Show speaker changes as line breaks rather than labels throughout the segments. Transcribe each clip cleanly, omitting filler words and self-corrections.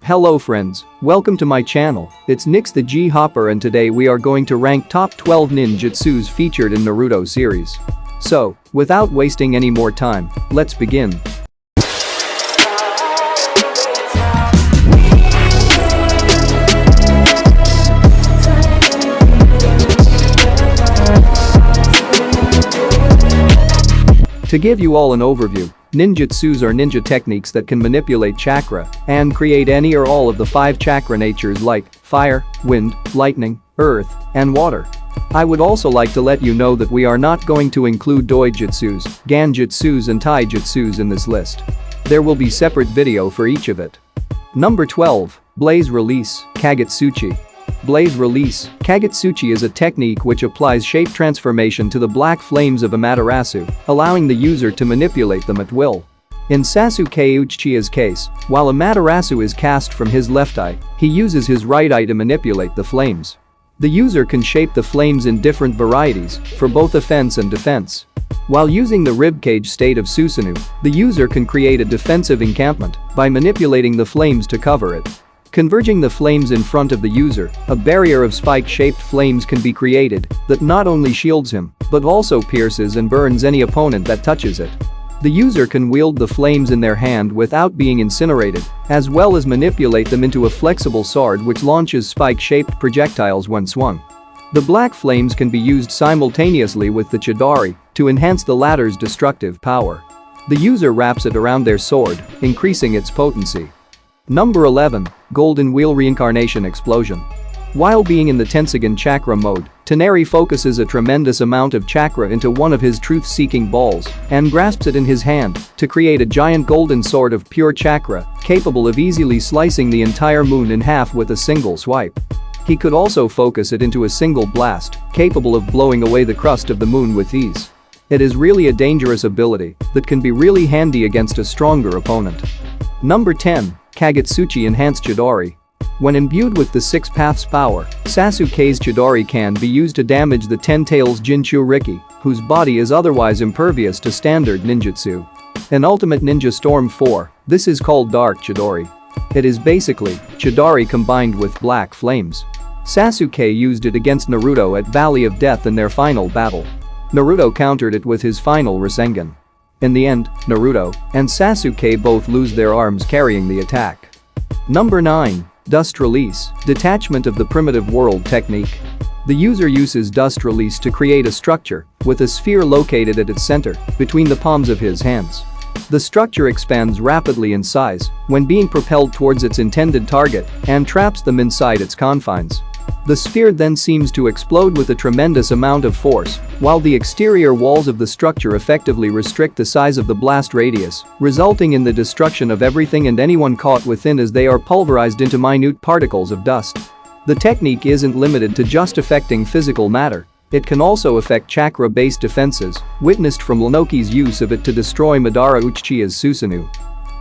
Hello friends, welcome to my channel, it's Nix the G-Hopper and today we are going to rank top 12 ninjutsus featured in Naruto series. So, without wasting any more time, let's begin. To give you all an overview, ninjutsus are ninja techniques that can manipulate chakra and create any or all of the 5 chakra natures like fire, wind, lightning, earth, and water. I would also like to let you know that we are not going to include doijutsus, ganjutsus and taijutsus in this list. There will be separate video for each of it. Number 12. Blaze Release, Kagetsuchi. Blaze Release, Kagetsuchi is a technique which applies shape transformation to the black flames of Amaterasu, allowing the user to manipulate them at will. In Sasuke Uchiha's case, while Amaterasu is cast from his left eye, he uses his right eye to manipulate the flames. The user can shape the flames in different varieties, for both offense and defense. While using the ribcage state of Susanoo, the user can create a defensive encampment by manipulating the flames to cover it. Converging the flames in front of the user, a barrier of spike-shaped flames can be created that not only shields him, but also pierces and burns any opponent that touches it. The user can wield the flames in their hand without being incinerated, as well as manipulate them into a flexible sword which launches spike-shaped projectiles when swung. The black flames can be used simultaneously with the Chidori to enhance the latter's destructive power. The user wraps it around their sword, increasing its potency. Number 11. Golden Wheel Reincarnation Explosion. While being in the Tensogen chakra mode, Toneri focuses a tremendous amount of chakra into one of his truth-seeking balls and grasps it in his hand to create a giant golden sword of pure chakra capable of easily slicing the entire moon in half with a single swipe. He could also focus it into a single blast, capable of blowing away the crust of the moon with ease. It is really a dangerous ability that can be really handy against a stronger opponent. Number 10. Kagetsuchi Enhanced Chidori. When imbued with the 6 Paths power, Sasuke's Chidori can be used to damage the Ten Tails Jinchuriki, whose body is otherwise impervious to standard ninjutsu. In Ultimate Ninja Storm 4, this is called Dark Chidori. It is basically Chidori combined with black flames. Sasuke used it against Naruto at Valley of Death in their final battle. Naruto countered it with his final Rasengan. In the end, Naruto and Sasuke both lose their arms carrying the attack. Number 9. Dust Release, Detachment of the Primitive World Technique. The user uses Dust Release to create a structure with a sphere located at its center between the palms of his hands. The structure expands rapidly in size when being propelled towards its intended target and traps them inside its confines. The sphere then seems to explode with a tremendous amount of force, while the exterior walls of the structure effectively restrict the size of the blast radius, resulting in the destruction of everything and anyone caught within as they are pulverized into minute particles of dust. The technique isn't limited to just affecting physical matter, it can also affect chakra-based defenses, witnessed from Lanoki's use of it to destroy Madara Uchiha's Susanoo.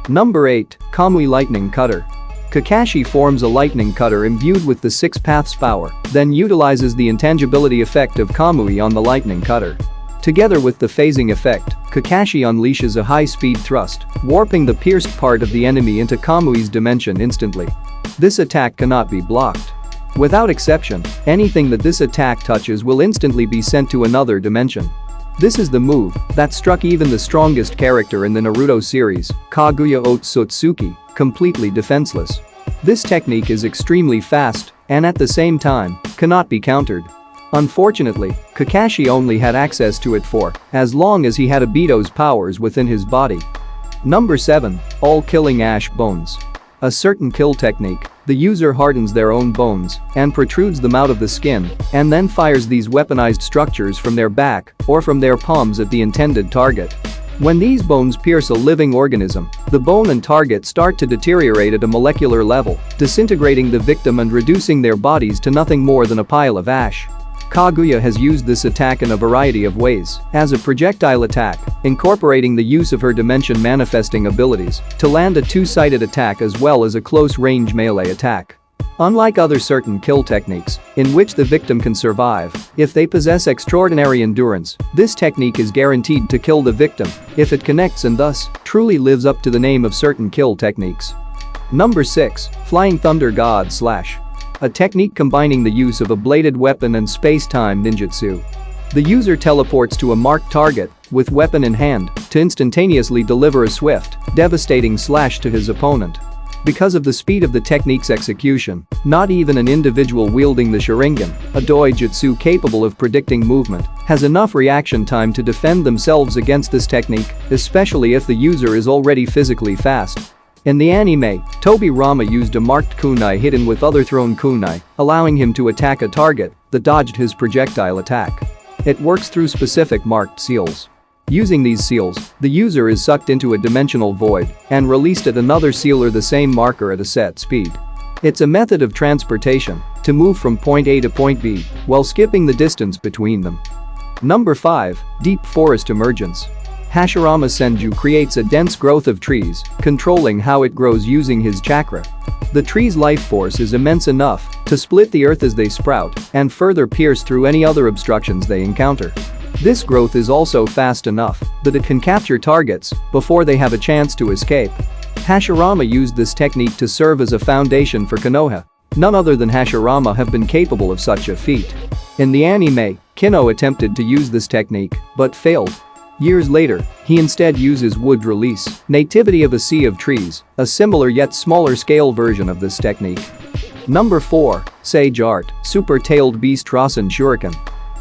Number 8. Kamui Lightning Cutter. Kakashi forms a lightning cutter imbued with the 6 Paths power, then utilizes the intangibility effect of Kamui on the lightning cutter. Together with the phasing effect, Kakashi unleashes a high-speed thrust, warping the pierced part of the enemy into Kamui's dimension instantly. This attack cannot be blocked. Without exception, anything that this attack touches will instantly be sent to another dimension. This is the move that struck even the strongest character in the Naruto series, Kaguya Otsutsuki, completely defenseless. This technique is extremely fast and at the same time cannot be countered. Unfortunately, Kakashi only had access to it for as long as he had Obito's powers within his body. Number 7. All-Killing Ash Bones. A certain kill technique, the user hardens their own bones and protrudes them out of the skin and then fires these weaponized structures from their back or from their palms at the intended target. When these bones pierce a living organism, the bone and target start to deteriorate at a molecular level, disintegrating the victim and reducing their bodies to nothing more than a pile of ash. Kaguya has used this attack in a variety of ways, as a projectile attack, incorporating the use of her dimension manifesting abilities to land a 2-sided attack as well as a close-range melee attack. Unlike other certain kill techniques, in which the victim can survive if they possess extraordinary endurance, this technique is guaranteed to kill the victim if it connects and thus truly lives up to the name of certain kill techniques. Number 6. Flying Thunder God Slash. A technique combining the use of a bladed weapon and space-time ninjutsu. The user teleports to a marked target with weapon in hand to instantaneously deliver a swift, devastating slash to his opponent. Because of the speed of the technique's execution, not even an individual wielding the Sharingan, a doijutsu capable of predicting movement, has enough reaction time to defend themselves against this technique, especially if the user is already physically fast. In the anime, Tobirama used a marked kunai hidden with other thrown kunai, allowing him to attack a target that dodged his projectile attack. It works through specific marked seals. Using these seals, the user is sucked into a dimensional void and released at another seal or the same marker at a set speed. It's a method of transportation to move from point A to point B while skipping the distance between them. Number 5. Deep Forest Emergence. Hashirama Senju creates a dense growth of trees, controlling how it grows using his chakra. The tree's life force is immense enough to split the earth as they sprout and further pierce through any other obstructions they encounter. This growth is also fast enough that it can capture targets before they have a chance to escape. Hashirama used this technique to serve as a foundation for Konoha. None other than Hashirama have been capable of such a feat. In the anime, Kino attempted to use this technique but failed. Years later, he instead uses wood release, nativity of a sea of trees, a similar yet smaller scale version of this technique. Number 4. Sage Art, Super Tailed Beast Rasen Shuriken.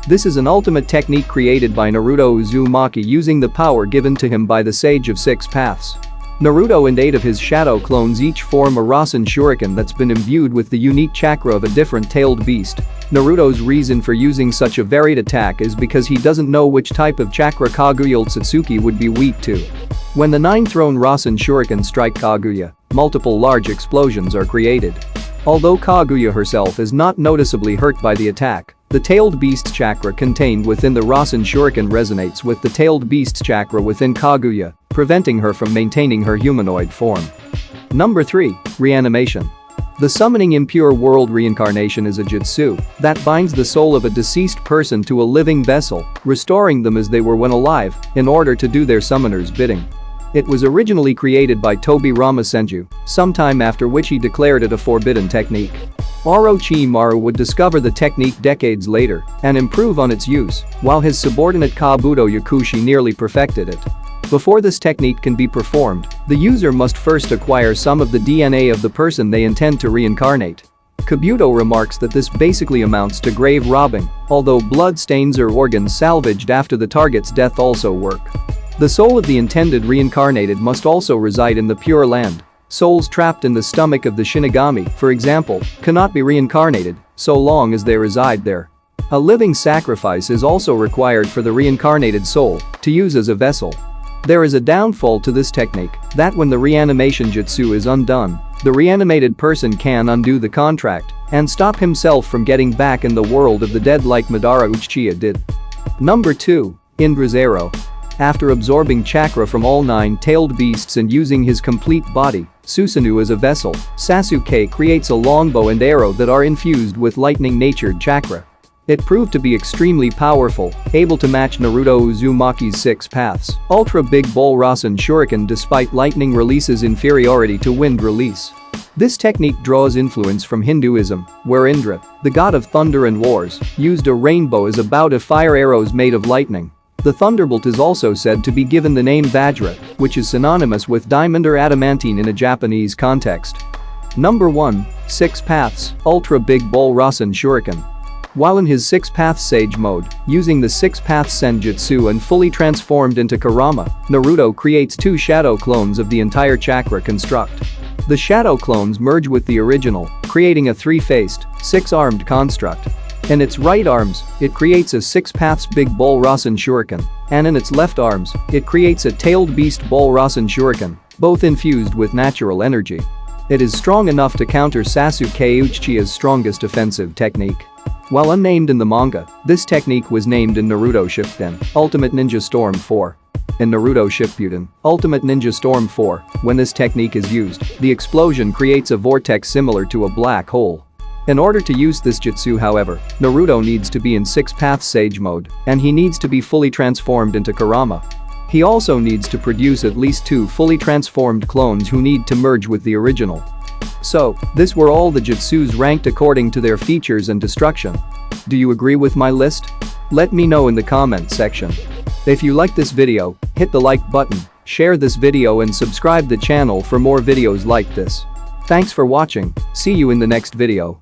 This is an ultimate technique created by Naruto Uzumaki using the power given to him by the Sage of Six Paths. Naruto and 8 of his shadow clones each form a Rasen Shuriken that's been imbued with the unique chakra of a different tailed beast. Naruto's reason for using such a varied attack is because he doesn't know which type of chakra Kaguya Satsuki would be weak to. When the 9-thrown Rasen Shuriken strike Kaguya, multiple large explosions are created. Although Kaguya herself is not noticeably hurt by the attack, the tailed beast's chakra contained within the Rasen Shuriken resonates with the tailed beast's chakra within Kaguya, preventing her from maintaining her humanoid form. Number 3. Reanimation. The summoning impure world reincarnation is a jutsu that binds the soul of a deceased person to a living vessel, restoring them as they were when alive in order to do their summoner's bidding. It was originally created by Tobirama Senju, sometime after which he declared it a forbidden technique. Orochimaru would discover the technique decades later and improve on its use, while his subordinate Kabuto Yakushi nearly perfected it. Before this technique can be performed, the user must first acquire some of the DNA of the person they intend to reincarnate. Kabuto remarks that this basically amounts to grave robbing, although blood stains or organs salvaged after the target's death also work. The soul of the intended reincarnated must also reside in the Pure Land. Souls trapped in the stomach of the Shinigami, for example, cannot be reincarnated so long as they reside there. A living sacrifice is also required for the reincarnated soul to use as a vessel. There is a downfall to this technique that when the reanimation jutsu is undone, the reanimated person can undo the contract and stop himself from getting back in the world of the dead like Madara Uchiha did. Number 2. Indra's Arrow. After absorbing chakra from all 9 tailed beasts and using his complete body, Susanoo as a vessel, Sasuke creates a longbow and arrow that are infused with lightning-natured chakra. It proved to be extremely powerful, able to match Naruto Uzumaki's 6 paths, Ultra Big Bull Rasen Shuriken despite lightning release's inferiority to wind release. This technique draws influence from Hinduism, where Indra, the god of thunder and wars, used a rainbow as a bout of fire arrows made of lightning. The thunderbolt is also said to be given the name Vajra, which is synonymous with diamond or adamantine in a Japanese context. Number 1. 6 Paths, Ultra Big Bull Rasen Shuriken. While in his 6 Paths Sage mode, using the 6 Paths Senjutsu and fully transformed into Kurama, Naruto creates 2 shadow clones of the entire chakra construct. The shadow clones merge with the original, creating a 3-faced, 6-armed construct. In its right arms, it creates a 6 Paths Big Bull Rasen Shuriken, and in its left arms, it creates a tailed beast Bull Rasen Shuriken, both infused with natural energy. It is strong enough to counter Sasuke Uchiha's strongest offensive technique. While unnamed in the manga, this technique was named in Naruto Shippuden, Ultimate Ninja Storm 4. In Naruto Shippuden, Ultimate Ninja Storm 4, when this technique is used, the explosion creates a vortex similar to a black hole. In order to use this jutsu, however, Naruto needs to be in 6 Paths Sage mode, and he needs to be fully transformed into Kurama. He also needs to produce at least 2 fully transformed clones who need to merge with the original. So, this were all the jutsus ranked according to their features and destruction. Do you agree with my list? Let me know in the comment section. If you like this video, hit the like button, share this video and subscribe the channel for more videos like this. Thanks for watching, see you in the next video.